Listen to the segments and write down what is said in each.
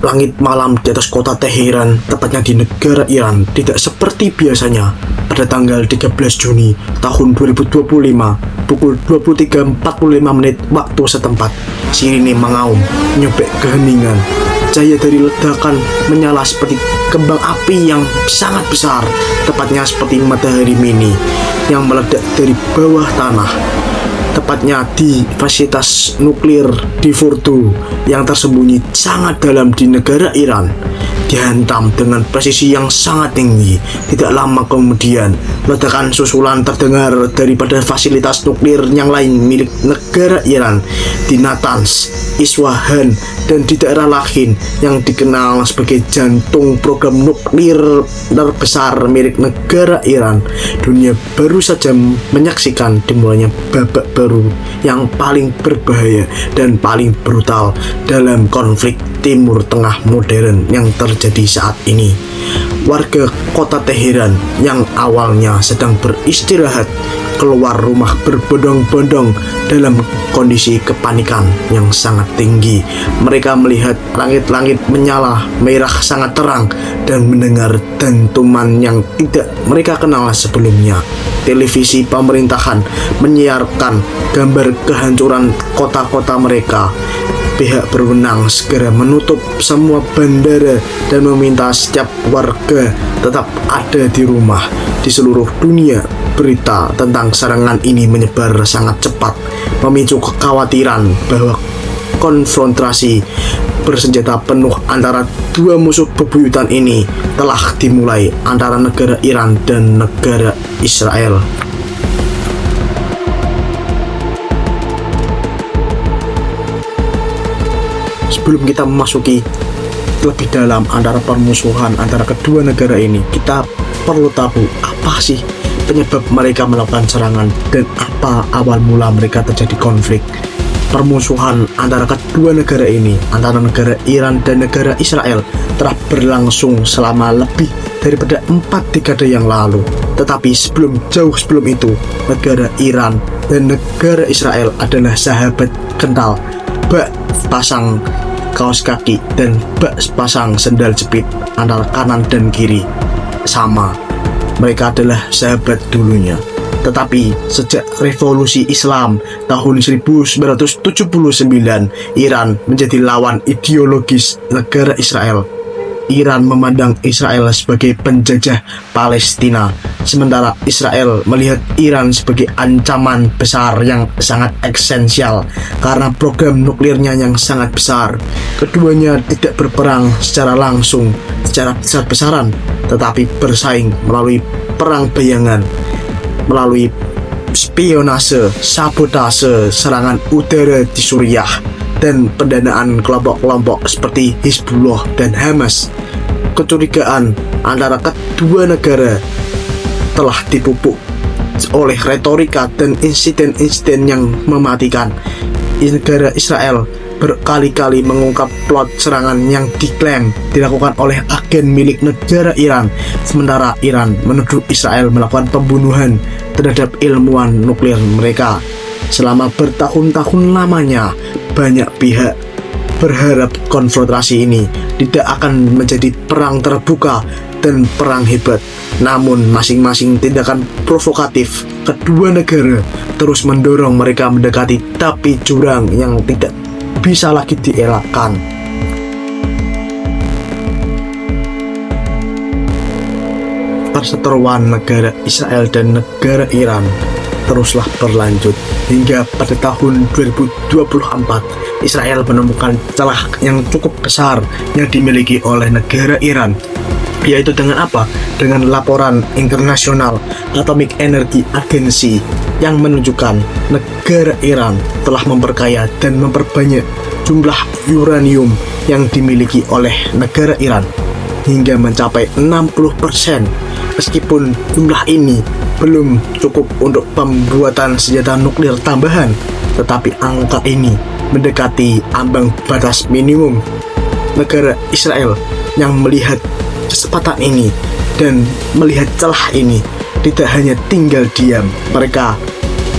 Langit malam di atas kota Teheran, tepatnya di negara Iran, tidak seperti biasanya. Pada tanggal 13 Juni tahun 2025, pukul 23.45 menit waktu setempat, sirine mengaum, menyobek keheningan. Cahaya dari ledakan menyala seperti kembang api yang sangat besar, tepatnya seperti matahari mini yang meledak dari bawah tanah. Tepatnya di fasilitas nuklir di Fordo yang tersembunyi sangat dalam di negara Iran, dihantam dengan presisi yang sangat tinggi. Tidak lama kemudian, ledakan susulan terdengar daripada fasilitas nuklir yang lain milik negara Iran di Natanz, Iswahan, dan di daerah lain yang dikenal sebagai jantung program nuklir terbesar milik negara Iran. Dunia baru saja menyaksikan dimulainya babak baru yang paling berbahaya dan paling brutal dalam konflik Timur Tengah modern yang terjadi saat ini. Warga kota Teheran yang awalnya sedang beristirahat keluar rumah berbondong-bondong dalam kondisi kepanikan yang sangat tinggi. Mereka melihat langit-langit menyala merah sangat terang dan mendengar dentuman yang tidak mereka kenal sebelumnya. Televisi pemerintahan menyiarkan gambar kehancuran kota-kota mereka. Pihak berwenang segera menutup semua bandara dan meminta setiap warga tetap ada di rumah. Di seluruh dunia, berita tentang serangan ini menyebar sangat cepat, memicu kekhawatiran bahwa konfrontasi bersenjata penuh antara dua musuh bebuyutan ini telah dimulai antara negara Iran dan negara Israel. Sebelum kita memasuki lebih dalam antara permusuhan antara kedua negara ini, kita perlu tahu apa sih penyebab mereka melakukan serangan dan apa awal mula mereka terjadi konflik. Permusuhan antara kedua negara ini, antara negara Iran dan negara Israel, telah berlangsung selama lebih daripada 4 dekade yang lalu. Tetapi jauh sebelum itu, negara Iran dan negara Israel adalah sahabat kental. Bak pasang kaos kaki dan bak pasang sendal jepit antara kanan dan kiri sama. Mereka adalah sahabat dulunya. Tetapi sejak revolusi Islam tahun 1979, Iran menjadi lawan ideologis negara Israel. Iran memandang Israel sebagai penjajah Palestina, sementara Israel melihat Iran sebagai ancaman besar yang sangat esensial karena program nuklirnya yang sangat besar. Keduanya tidak berperang secara langsung, secara besar-besaran, tetapi bersaing melalui perang bayangan, melalui spionase, sabotase, serangan udara di Suriah, dan pendanaan kelompok-kelompok seperti Hizbullah dan Hamas. Kecurigaan antara kedua negara telah dipupuk oleh retorika dan insiden-insiden yang mematikan. Negara Israel berkali-kali mengungkap plot serangan yang diklaim dilakukan oleh agen milik negara Iran, sementara Iran menuduh Israel melakukan pembunuhan terhadap ilmuwan nuklir mereka. Selama bertahun-tahun lamanya, banyak pihak berharap konfrontasi ini tidak akan menjadi perang terbuka dan perang hebat. Namun masing-masing tindakan provokatif kedua negara terus mendorong mereka mendekati tepi jurang yang tidak bisa lagi dielakkan. Perseteruan negara Israel dan negara Iran teruslah berlanjut hingga pada tahun 2024 Israel menemukan celah yang cukup besar yang dimiliki oleh negara Iran, yaitu dengan apa? Dengan laporan International Atomic Energy Agency yang menunjukkan negara Iran telah memperkaya dan memperbanyak jumlah uranium yang dimiliki oleh negara Iran hingga mencapai 60%. Meskipun jumlah ini belum cukup untuk pembuatan senjata nuklir tambahan, tetapi angka ini mendekati ambang batas minimum. Negara Israel yang melihat kesempatan ini dan melihat celah ini tidak hanya tinggal diam, mereka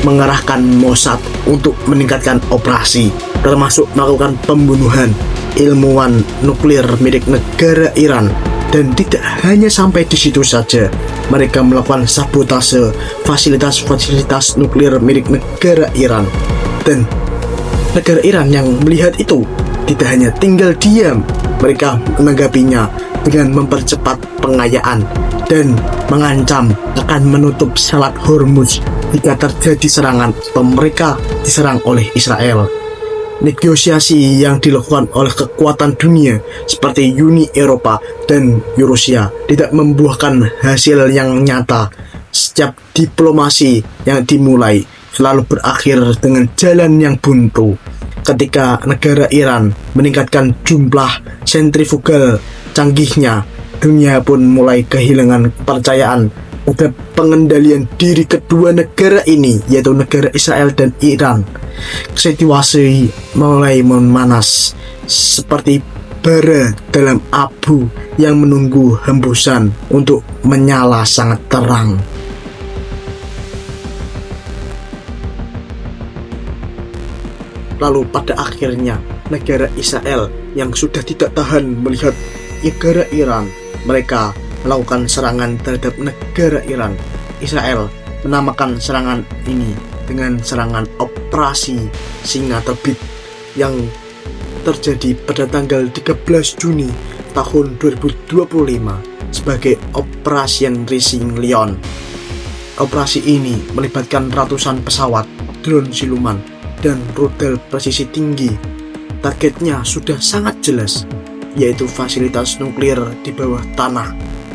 mengerahkan Mossad untuk meningkatkan operasi, termasuk melakukan pembunuhan ilmuwan nuklir milik negara Iran. Dan tidak hanya sampai di situ saja, mereka melakukan sabotase fasilitas-fasilitas nuklir milik negara Iran. Dan negara Iran yang melihat itu tidak hanya tinggal diam, mereka menanggapinya dengan mempercepat pengayaan dan mengancam akan menutup Selat Hormuz jika terjadi serangan atau mereka diserang oleh Israel. Negosiasi yang dilakukan oleh kekuatan dunia seperti Uni Eropa dan Rusia tidak membuahkan hasil yang nyata. Setiap diplomasi yang dimulai selalu berakhir dengan jalan yang buntu. Ketika negara Iran meningkatkan jumlah sentrifugal canggihnya, dunia pun mulai kehilangan kepercayaan pada pengendalian diri kedua negara ini, yaitu negara Israel dan Iran. Situasi mulai memanas seperti bara dalam abu yang menunggu hembusan untuk menyala sangat terang. Lalu pada akhirnya negara Israel yang sudah tidak tahan melihat negara Iran, mereka melakukan serangan terhadap negara Iran. Israel menamakan serangan ini dengan serangan Operasi Singa Terbit yang terjadi pada tanggal 13 Juni tahun 2025 sebagai Operation Rising Lion. Operasi ini melibatkan ratusan pesawat, drone siluman, dan rudal presisi tinggi. Targetnya sudah sangat jelas, yaitu fasilitas nuklir di bawah tanah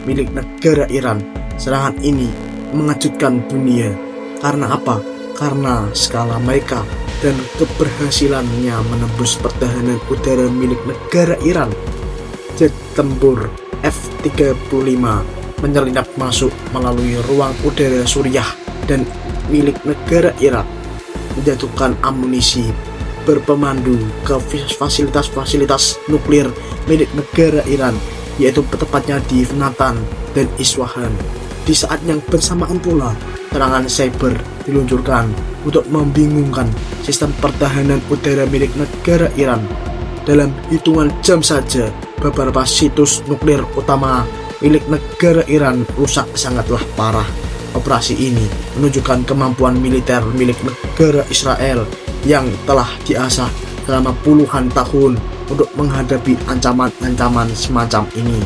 milik negara Iran. Serangan ini mengejutkan dunia. Karena apa? Karena skala mereka dan keberhasilannya menembus pertahanan udara milik negara Iran. Jet tempur F-35 menyelinap masuk melalui ruang udara Suriah dan milik negara Irak, menjatuhkan amunisi berpemandu ke fasilitas-fasilitas nuklir milik negara Iran, yaitu tepatnya di Natan dan Iswahan. Di saat yang bersamaan pula, serangan cyber diluncurkan untuk membingungkan sistem pertahanan udara milik negara Iran. Dalam hitungan jam saja, beberapa situs nuklir utama milik negara Iran rusak sangatlah parah. Operasi ini menunjukkan kemampuan militer milik negara Israel yang telah diasah selama puluhan tahun untuk menghadapi ancaman-ancaman semacam ini.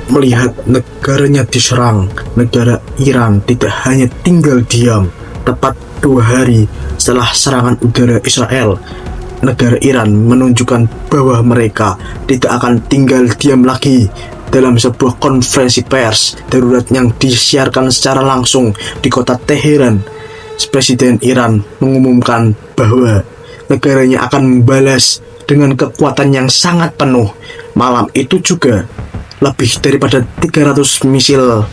Melihat negaranya diserang, negara Iran tidak hanya tinggal diam. Tepat 2 hari setelah serangan udara Israel, negara Iran menunjukkan bahwa mereka tidak akan tinggal diam lagi. Dalam sebuah konferensi pers darurat yang disiarkan secara langsung di kota Teheran, Presiden Iran mengumumkan bahwa negaranya akan membalas dengan kekuatan yang sangat penuh. Malam itu juga, lebih daripada 300 misil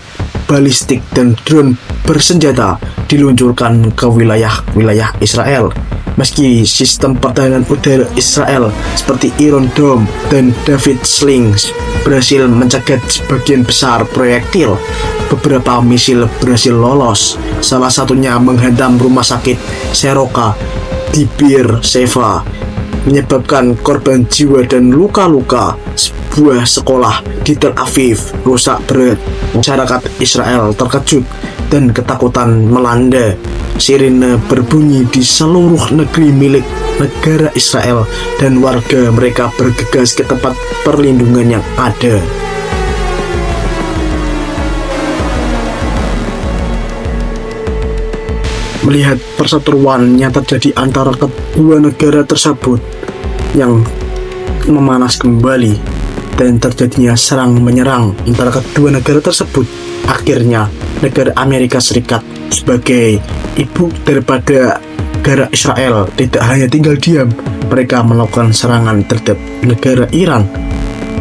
balistik dan drone bersenjata diluncurkan ke wilayah-wilayah Israel. Meski sistem pertahanan udara Israel seperti Iron Dome dan David Slings berhasil mencegat sebagian besar proyektil, beberapa misil berhasil lolos. Salah satunya menghantam rumah sakit Seroka di Bir Sheva, menyebabkan korban jiwa dan luka-luka. Sebuah sekolah di Tel Aviv rusak berat. Masyarakat Israel terkejut dan ketakutan melanda. Sirine berbunyi di seluruh negeri milik negara Israel dan warga mereka bergegas ke tempat perlindungan yang ada. Melihat perseteruan yang terjadi antara kedua negara tersebut yang memanas kembali dan terjadinya serang menyerang antara kedua negara tersebut, akhirnya negara Amerika Serikat sebagai ibu daripada negara Israel tidak hanya tinggal diam. Mereka melakukan serangan terhadap negara Iran.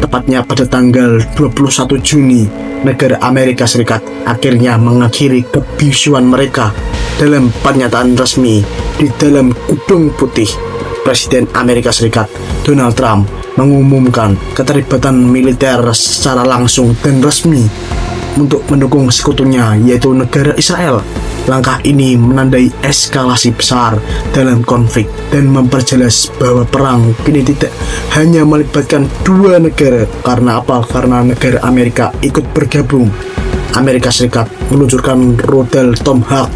Tepatnya pada tanggal 21 Juni, negara Amerika Serikat akhirnya mengakhiri kebisuan mereka. Dalam pernyataan resmi di dalam Gedung Putih, Presiden Amerika Serikat Donald Trump mengumumkan keterlibatan militer secara langsung dan resmi untuk mendukung sekutunya, yaitu negara Israel. Langkah ini menandai eskalasi besar dalam konflik dan memperjelas bahwa perang kini tidak hanya melibatkan dua negara. Karena apa? Karena negara Amerika ikut bergabung. Amerika Serikat meluncurkan rudal Tomahawk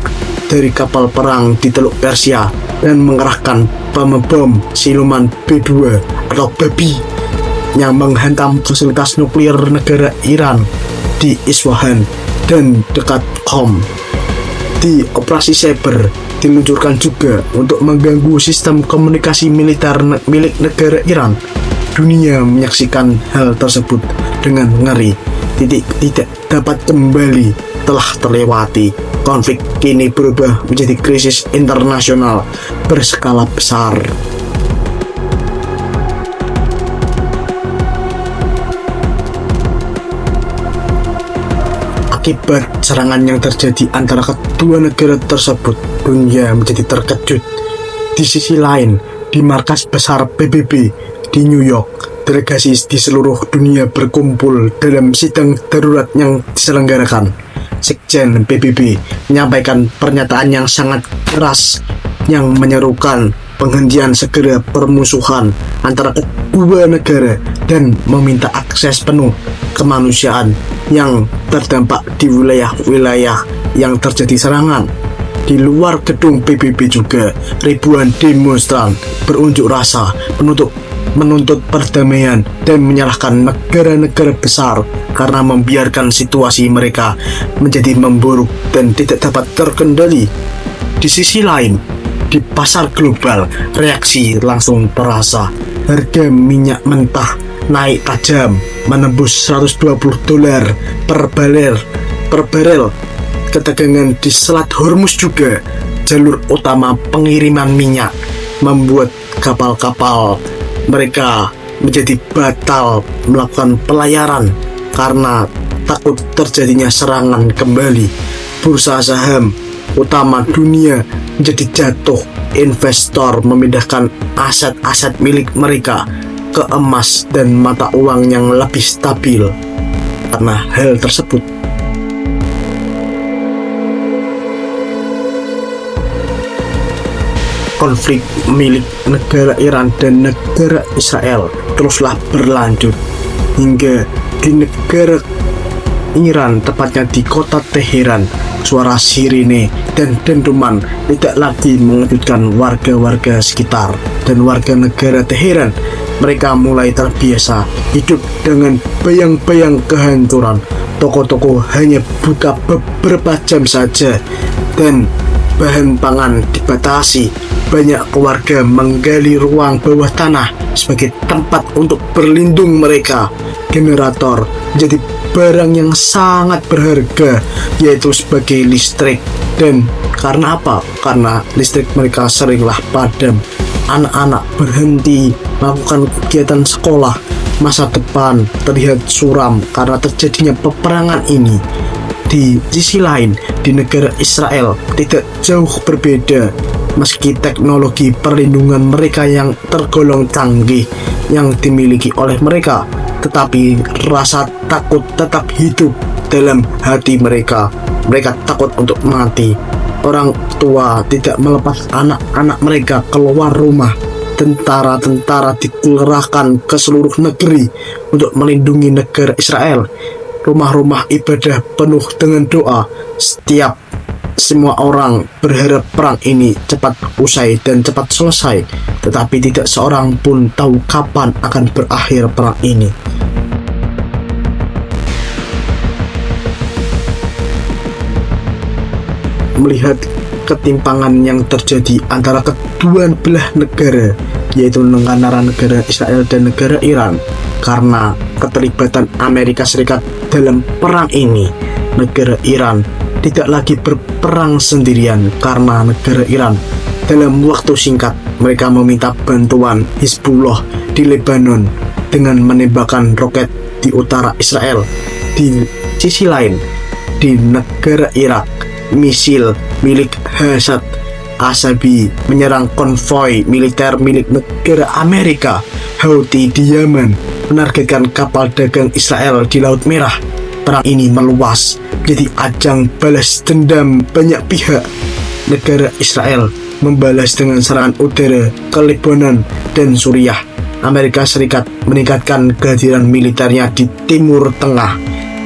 dari kapal perang di Teluk Persia dan mengerahkan bom siluman B-2 atau babi yang menghantam fasilitas nuklir negara Iran di Isfahan dan dekat Qom. Di operasi cyber diluncurkan juga untuk mengganggu sistem komunikasi militer milik negara Iran. Dunia menyaksikan hal tersebut dengan ngeri. Tidak dapat kembali telah terlewati. Konflik kini berubah menjadi krisis internasional berskala besar. Akibat serangan yang terjadi antara kedua negara tersebut, dunia menjadi terkejut. Di sisi lain, di markas besar PBB di New York, delegasi di seluruh dunia berkumpul dalam sidang darurat yang diselenggarakan. Sekjen PBB menyampaikan pernyataan yang sangat keras yang menyerukan penghentian segera permusuhan antara kedua negara dan meminta akses penuh kemanusiaan yang terdampak di wilayah-wilayah yang terjadi serangan. Di luar gedung PBB juga, ribuan demonstran berunjuk rasa menuntut perdamaian dan menyalahkan negara-negara besar karena membiarkan situasi mereka menjadi memburuk dan tidak dapat terkendali. Di sisi lain, di pasar global, reaksi langsung terasa. Harga minyak mentah naik tajam, menembus $120 per barel. Ketegangan di Selat Hormuz juga, jalur utama pengiriman minyak, membuat kapal-kapal mereka menjadi batal melakukan pelayaran karena takut terjadinya serangan kembali. Bursa saham utama dunia menjadi jatuh. Investor memindahkan aset-aset milik mereka ke emas dan mata uang yang lebih stabil. Karena hal tersebut, konflik milik negara Iran dan negara Israel teruslah berlanjut hingga di negara Iran, tepatnya di kota Teheran, suara sirine dan dentuman tidak lagi mengejutkan warga-warga sekitar dan warga negara Teheran. Mereka mulai terbiasa hidup dengan bayang-bayang kehancuran. Toko-toko hanya buka beberapa jam saja dan bahan pangan dibatasi. Banyak keluarga menggali ruang bawah tanah sebagai tempat untuk berlindung mereka. Generator menjadi barang yang sangat berharga, yaitu sebagai listrik. Dan karena apa? Karena listrik mereka seringlah padam. Anak-anak berhenti melakukan kegiatan sekolah. Masa depan terlihat suram karena terjadinya peperangan ini. Di sisi lain, di negara Israel tidak jauh berbeda. Meski teknologi perlindungan mereka yang tergolong canggih yang dimiliki oleh mereka, tetapi rasa takut tetap hidup dalam hati mereka. Mereka takut untuk mati. Orang tua tidak melepas anak-anak mereka keluar rumah. Tentara-tentara dikerahkan ke seluruh negeri untuk melindungi negara Israel. Rumah-rumah ibadah penuh dengan doa. Semua orang berharap perang ini cepat usai dan cepat selesai, tetapi tidak seorang pun tahu kapan akan berakhir perang ini. Melihat ketimpangan yang terjadi antara kedua belah negara, yaitu antara negara Israel dan negara Iran, karena keterlibatan Amerika Serikat dalam perang ini, negara Iran tidak lagi berperang sendirian. Karena negara Iran dalam waktu singkat mereka meminta bantuan Hizbullah di Lebanon dengan menembakkan roket di utara Israel. Di sisi lain, di negara Irak, misil milik Hasad Asabi menyerang konvoi militer milik negara Amerika. Houthi di Yaman menargetkan kapal dagang Israel di Laut Merah. Perang ini meluas menjadi ajang balas dendam banyak pihak. Negara Israel membalas dengan serangan udara ke Lebanon dan Suriah. Amerika Serikat meningkatkan kehadiran militernya di Timur Tengah,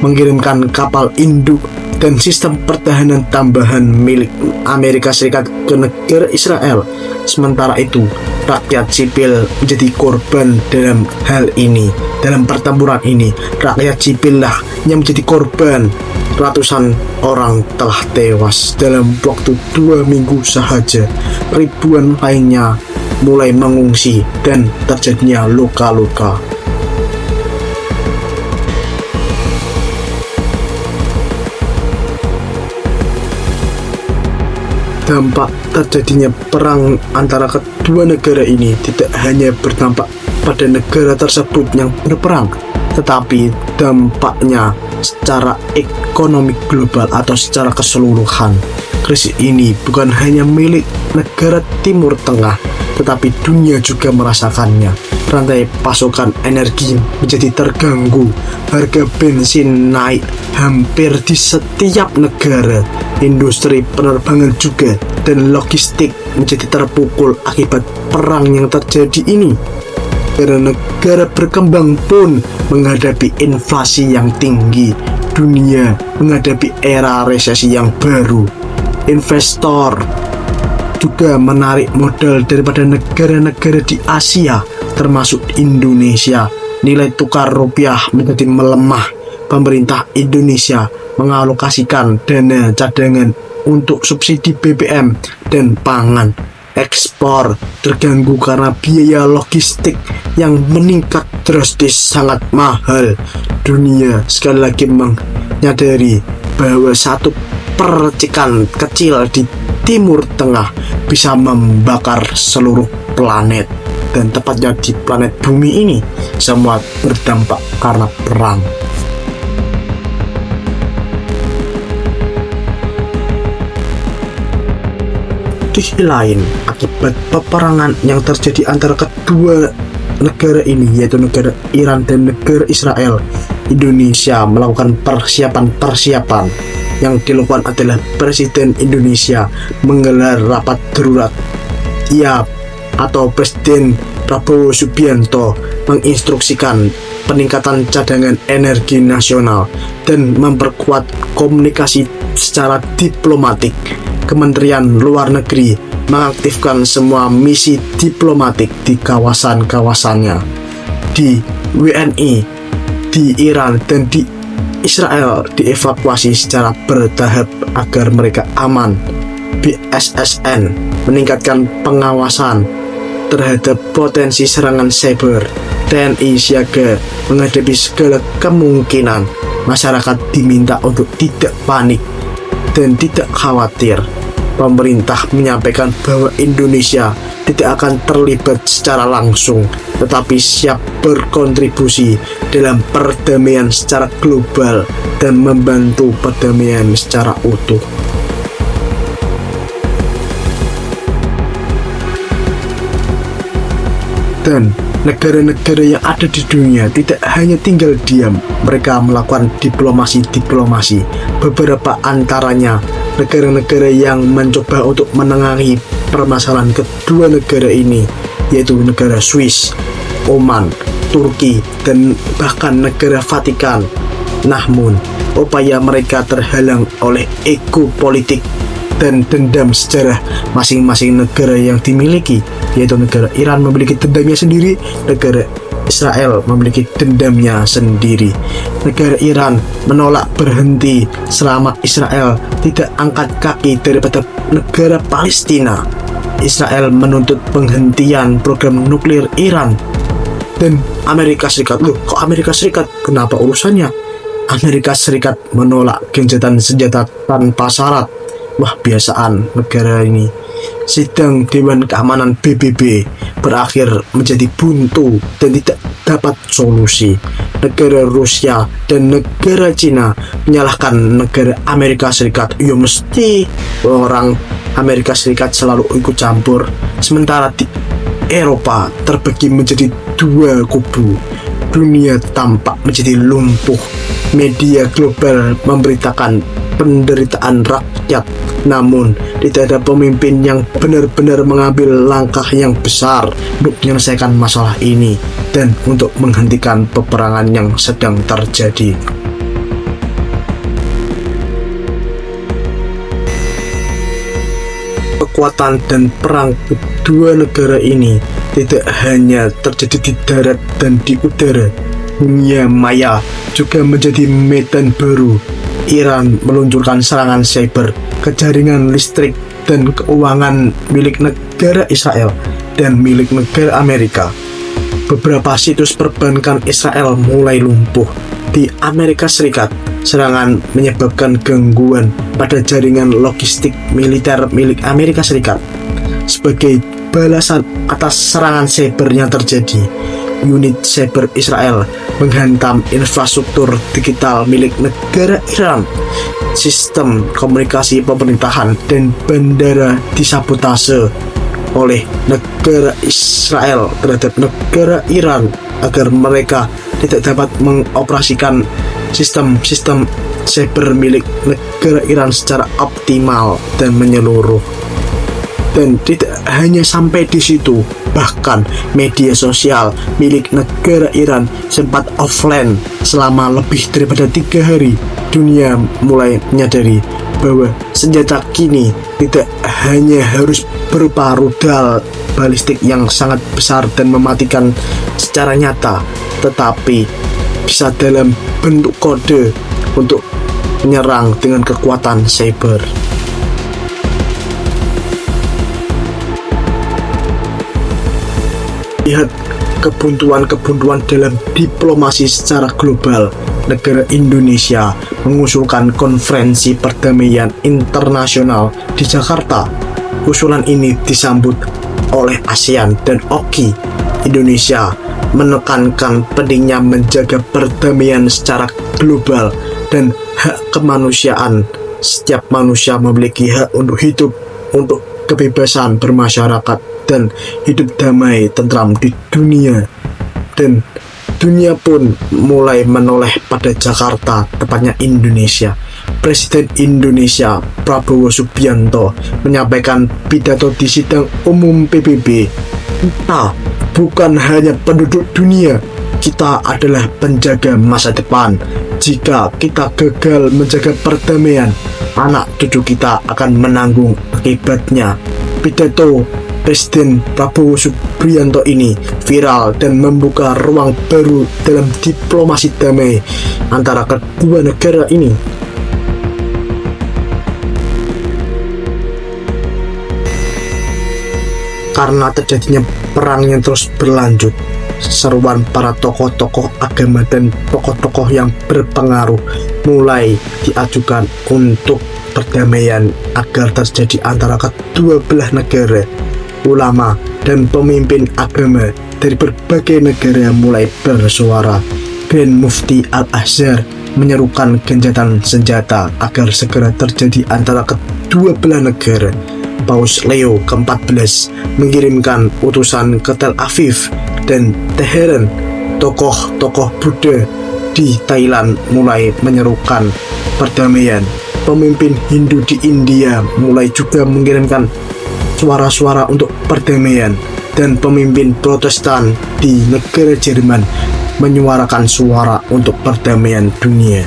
mengirimkan kapal induk dan sistem pertahanan tambahan milik Amerika Serikat ke negara Israel. Sementara itu, rakyat sipil menjadi korban dalam hal ini. Dalam pertempuran ini, rakyat sipil lah yang menjadi korban. Ratusan orang telah tewas dalam waktu 2 minggu sahaja. Ribuan lainnya mulai mengungsi dan terjadinya luka-luka. Dampak terjadinya perang antara kedua negara ini tidak hanya berdampak pada negara tersebut yang berperang, tetapi dampaknya secara ekonomi global atau secara keseluruhan. Krisis ini bukan hanya milik negara Timur Tengah, tetapi dunia juga merasakannya. Rantai pasokan energi menjadi terganggu, harga bensin naik hampir di setiap negara, industri penerbangan juga, dan logistik menjadi terpukul akibat perang yang terjadi ini. Negara berkembang pun menghadapi inflasi yang tinggi, dunia menghadapi era resesi yang baru. Investor juga menarik modal daripada negara-negara di Asia, termasuk Indonesia. Nilai tukar rupiah menjadi melemah. Pemerintah Indonesia mengalokasikan dana cadangan untuk subsidi BBM dan pangan. Ekspor terganggu karena biaya logistik yang meningkat drastis, sangat mahal. Dunia sekali lagi menyadari bahwa satu percikan kecil di Timur Tengah bisa membakar seluruh planet, dan tepatnya di planet bumi ini semua berdampak karena perang. Di sisi lain, akibat peperangan yang terjadi antara kedua negara ini, yaitu negara Iran dan negara Israel, Indonesia melakukan persiapan yang dilakukan adalah Presiden Indonesia menggelar rapat darurat. Ia atau Presiden Prabowo Subianto menginstruksikan peningkatan cadangan energi nasional dan memperkuat komunikasi secara diplomatik. Kementerian Luar Negeri mengaktifkan semua misi diplomatik di kawasan-kawasannya, di WNI, di Iran dan di Israel dievakuasi secara bertahap agar mereka aman. BSSN meningkatkan pengawasan terhadap potensi serangan cyber. TNI siaga menghadapi segala kemungkinan. Masyarakat diminta untuk tidak panik dan tidak khawatir. Pemerintah menyampaikan bahwa Indonesia tidak akan terlibat secara langsung, tetapi siap berkontribusi dalam perdamaian secara global dan membantu perdamaian secara utuh. Dan negara-negara yang ada di dunia tidak hanya tinggal diam, mereka melakukan diplomasi. Beberapa antaranya negara-negara yang mencoba untuk menengahi permasalahan kedua negara ini, yaitu negara Swiss, Oman, Turki, dan bahkan negara Vatikan. Namun, upaya mereka terhalang oleh ego politik dan dendam sejarah masing-masing negara yang dimiliki, yaitu negara Iran memiliki dendamnya sendiri, negara Israel memiliki dendamnya sendiri. Negara Iran menolak berhenti selama Israel tidak angkat kaki daripada negara Palestina. Israel menuntut penghentian program nuklir Iran. Dan Amerika Serikat, kok Amerika Serikat? Kenapa urusannya? Amerika Serikat menolak gencatan senjata tanpa syarat. Wah, biasaan negara ini. Sidang Dewan Keamanan PBB berakhir menjadi buntu dan tidak dapat solusi. Negara Rusia dan negara Cina menyalahkan negara Amerika Serikat. Ya mesti orang Amerika Serikat selalu ikut campur. Sementara di Eropa terbagi menjadi dua kubu. Dunia tampak menjadi lumpuh. Media global memberitakan penderitaan rakyat. Namun, tidak ada pemimpin yang benar-benar mengambil langkah yang besar untuk menyelesaikan masalah ini dan untuk menghentikan peperangan yang sedang terjadi. Kekuatan dan perang kedua negara ini tidak hanya terjadi di darat dan di udara. Dunia maya juga menjadi medan baru. Iran meluncurkan serangan cyber ke jaringan listrik dan keuangan milik negara Israel dan milik negara Amerika. Beberapa situs perbankan Israel mulai lumpuh. Di Amerika Serikat, serangan menyebabkan gangguan pada jaringan logistik militer milik Amerika Serikat. Sebagai balasan atas serangan cyber yang terjadi, unit cyber Israel menghantam infrastruktur digital milik negara Iran. Sistem komunikasi pemerintahan dan bandara disabotase oleh negara Israel terhadap negara Iran agar mereka tidak dapat mengoperasikan sistem-sistem cyber milik negara Iran secara optimal dan menyeluruh. Dan tidak hanya sampai di situ, bahkan media sosial milik negara Iran sempat offline selama lebih daripada 3 hari. Dunia mulai menyadari bahwa senjata kini tidak hanya harus berupa rudal balistik yang sangat besar dan mematikan secara nyata, tetapi bisa dalam bentuk kode untuk menyerang dengan kekuatan cyber. Lihat kebuntuan-kebuntuan dalam diplomasi secara global. Negara Indonesia mengusulkan konferensi perdamaian internasional di Jakarta. Usulan ini disambut oleh ASEAN dan OKI. Indonesia menekankan pentingnya menjaga perdamaian secara global dan hak kemanusiaan. Setiap manusia memiliki hak untuk hidup, untuk kebebasan bermasyarakat, dan hidup damai tentram di dunia. Dan dunia pun mulai menoleh pada Jakarta, tepatnya Indonesia. Presiden Indonesia Prabowo Subianto menyampaikan pidato di sidang umum PBB. Kita bukan hanya penduduk dunia, kita adalah penjaga masa depan. Jika kita gagal menjaga perdamaian, anak cucu kita akan menanggung akibatnya. Pidato Presiden Prabowo Subianto ini viral dan membuka ruang baru dalam diplomasi damai antara kedua negara ini. Karena terjadinya perang yang terus berlanjut, seruan para tokoh-tokoh agama dan tokoh-tokoh yang berpengaruh mulai diajukan untuk perdamaian agar terjadi antara kedua belah negara. Ulama dan pemimpin agama dari berbagai negara mulai bersuara. Grand Mufti Al-Azhar menyerukan gencatan senjata agar segera terjadi antara kedua belah negara. Paus Leo ke-14 mengirimkan utusan ke Tel Aviv dan Teheran. Tokoh-tokoh Buddha di Thailand mulai menyerukan perdamaian. Pemimpin Hindu di India mulai juga mengirimkan suara-suara untuk perdamaian, dan pemimpin Protestan di negara Jerman menyuarakan suara untuk perdamaian dunia.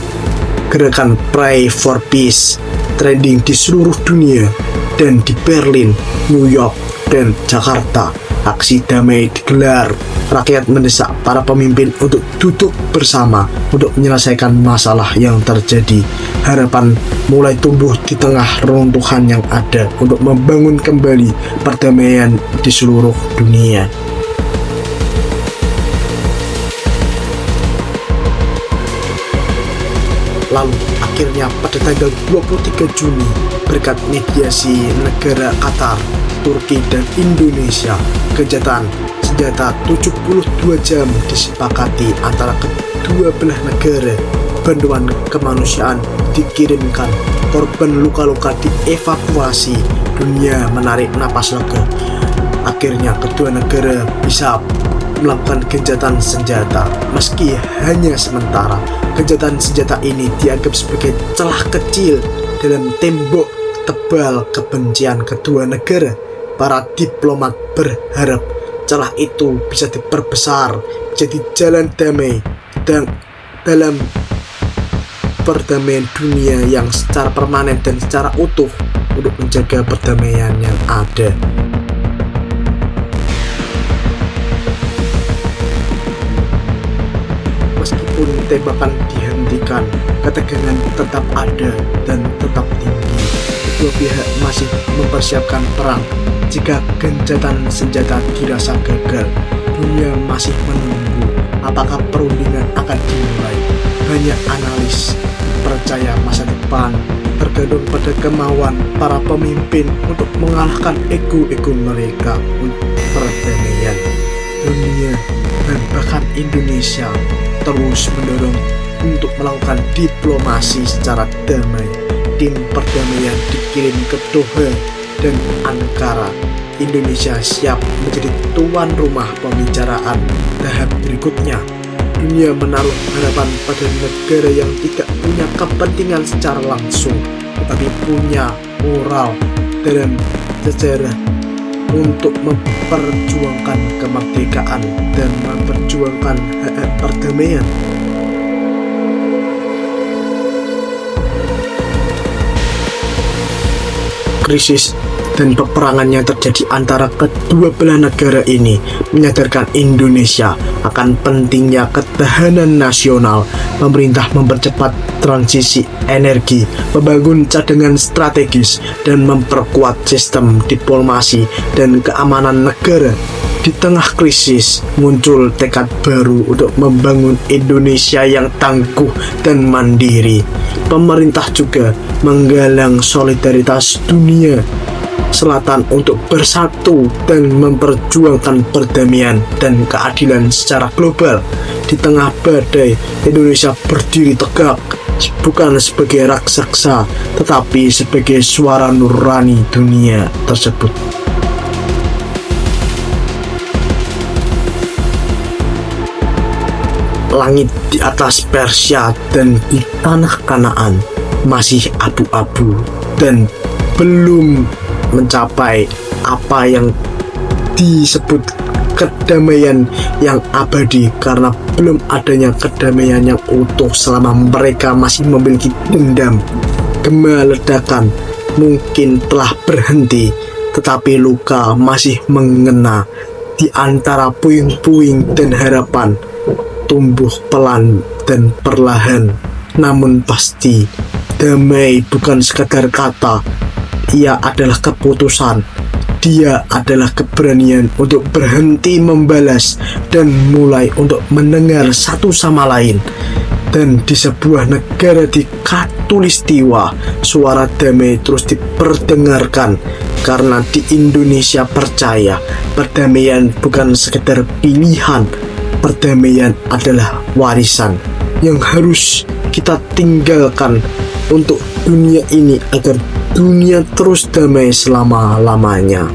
Gerakan Pray for Peace trending di seluruh dunia, dan di Berlin, New York, dan Jakarta aksi damai digelar. Rakyat mendesak para pemimpin untuk duduk bersama untuk menyelesaikan masalah yang terjadi. Harapan mulai tumbuh di tengah reruntuhan yang ada untuk membangun kembali perdamaian di seluruh dunia. Lalu akhirnya pada tanggal 23 Juni berkat mediasi negara Qatar, Turki, dan Indonesia, gencatan senjata 72 jam disepakati antara kedua belah negara. Bantuan kemanusiaan dikirimkan, korban luka-luka dievakuasi, dunia menarik napas lega. Akhirnya kedua negara bisa melakukan gencatan senjata. Meski hanya sementara, gencatan senjata ini dianggap sebagai celah kecil dalam tembok tebal kebencian kedua negara. Para diplomat berharap celah itu bisa diperbesar jadi jalan damai dan dalam perdamaian dunia yang secara permanen dan secara utuh untuk menjaga perdamaian yang ada. Meskipun tembakan dihentikan, ketegangan tetap ada dan tetap tinggi. Kedua pihak masih mempersiapkan perang. Jika gencatan senjata dirasa gagal, dunia masih menunggu apakah perundingan akan dimulai. Banyak analis percaya masa depan tergantung pada kemauan para pemimpin untuk mengalahkan ego-ego mereka untuk perdamaian. Dunia dan bahkan Indonesia terus mendorong untuk melakukan diplomasi secara damai. Tim perdamaian dikirim ke Doha dan Ankara. Indonesia siap menjadi tuan rumah pembicaraan tahap berikutnya. Dunia menaruh harapan pada negara yang tidak punya kepentingan secara langsung, tetapi punya moral dan sejarah untuk memperjuangkan kemerdekaan dan memperjuangkan hak perdamaian. Krisis dan peperangan yang terjadi antara kedua belah negara ini menyadarkan Indonesia akan pentingnya ketahanan nasional. Pemerintah mempercepat transisi energi, membangun cadangan strategis, dan memperkuat sistem diplomasi dan keamanan negara. Di tengah krisis, muncul tekad baru untuk membangun Indonesia yang tangguh dan mandiri. Pemerintah juga menggalang solidaritas dunia Selatan untuk bersatu dan memperjuangkan perdamaian dan keadilan secara global. Di tengah badai, Indonesia berdiri tegak, bukan sebagai raksasa, tetapi sebagai suara nurani dunia tersebut. Langit di atas Persia dan di tanah Kanaan masih abu-abu dan belum mencapai apa yang disebut kedamaian yang abadi, karena belum adanya kedamaian yang utuh selama mereka masih memiliki dendam. Gema ledakan mungkin telah berhenti, tetapi luka masih mengena. Di antara puing-puing dan harapan tumbuh pelan dan perlahan, namun pasti. Damai bukan sekadar kata, ia adalah keputusan. Dia adalah keberanian untuk berhenti membalas dan mulai untuk mendengar satu sama lain. Dan di sebuah negara di Khatulistiwa, suara damai terus diperdengarkan, karena di Indonesia percaya perdamaian bukan sekedar pilihan. Perdamaian adalah warisan yang harus kita tinggalkan untuk dunia ini agar dunia terus damai selama-lamanya.